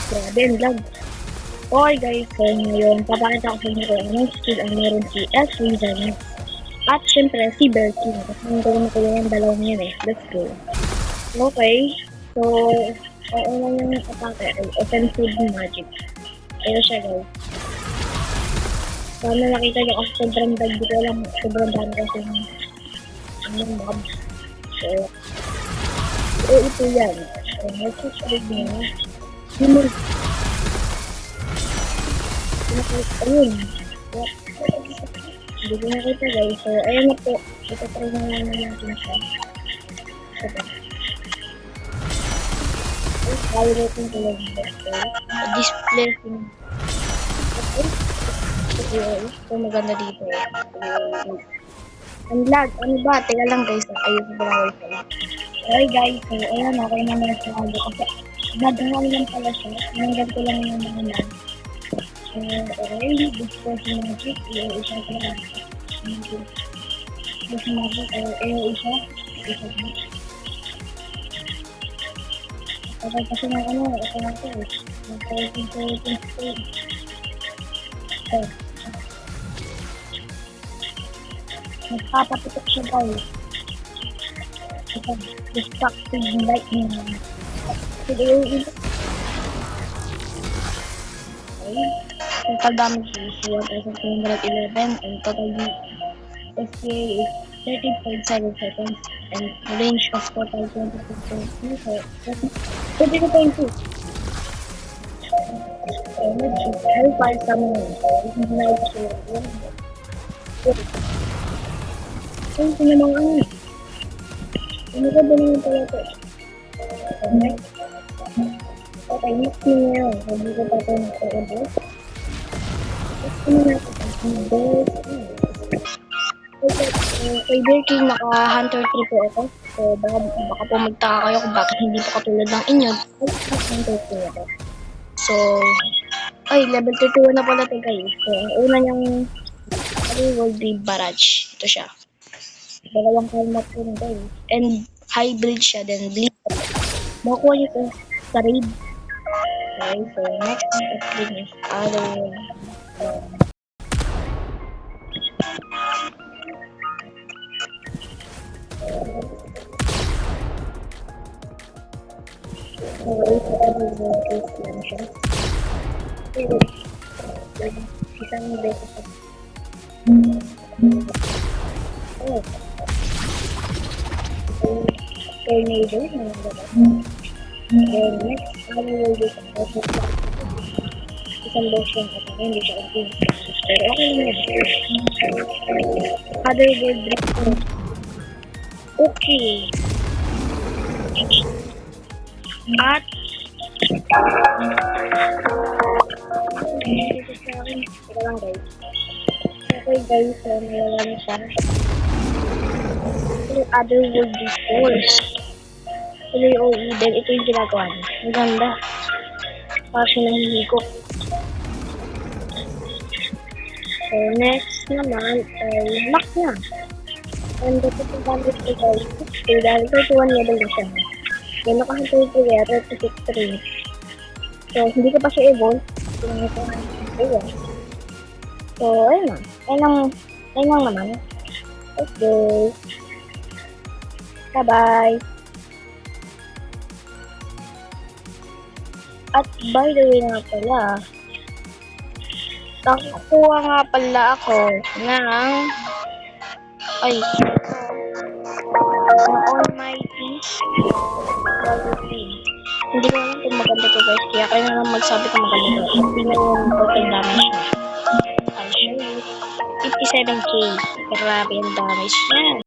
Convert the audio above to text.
Grabe, ang lag. Okay guys, so ngayon, papakita ko sa inyo kung anong skill ang meron si S. Wizard. At syempre, si Berkin. Kasi hindi ko makuha yung dalawang yun eh. Let's go. Okay. So, ang una niyang atake ay offensive magic. Ito siya guys. Sana nakita niyo kasi sobrang dagdi ko lang. Sobrang dami kasi ng mobs. So, ito yan. So, let's just read niya. Ayun. Hindi ko nakita guys. So, ayun na po. Ito try na naman natin siya. Ito. Ay, highlighting ko lang dito. Display ko. Okay. So, maganda dito. Ang lag. Ano ba? Teka lang guys. Ayun ko pala wifi. Okay guys. So, ayun. Okay na naman sa audio. Kasi naghangal lang pala siya. Nanggal ko lang yung mga lag. Okay, discuss magic, yung isa ko lang. Discuss magic, yung isa. Okay, kasi ng ano, ito na ito. Nagpapaputok siya guys. Ito, destructive lightning. Sige, yung isa. Okay. Total damage is 1,211 and total SPA is 30.7 seconds and range of total 22.2. Damage is Hellfire Summoner. Ito namang ano. Ano ka ba naman pala ito? Okay, next nyo ngayon. Sabi ko pa ito na ito. Kay Berking, naka-hunter 3 po ako. So, baka po magtaka kayo kung bakit hindi po katulad ng inyo. Hunter 3 ako. So, ay, level 31 na pala ito guys. So, ang una niyang World Raid Barrage. Ito siya. Dalawang helmet po na guys. And hybrid siya, then bleed. Makuha niyo ito sa raid. Okay, so next thing is other isang beses oh tornado and next ano will be isang version at hindi siya okay pero okay na other world okay at dito sa akin ito lang guys okay guys so nalala na siya yung other world force tuloy OE then ito yung ginagawa niya ang ganda para siya nahihigop. So next naman ay lock na and ito yung gamit ko guys so dahil 31 level na siya then nakahantay ko kaya 36 range so hindi ko pa siya evolve so ayun na ayun lang naman let's go bye bye. At by the way nga pala, nakakuha nga pala ako ng Almighty Quality. Hindi ko alam kung maganda to guys, kaya kayo na lang magsabi kung maganda to. Hindi na yung total damage niya. I'll show you. 57k. Grabe yung damage niya.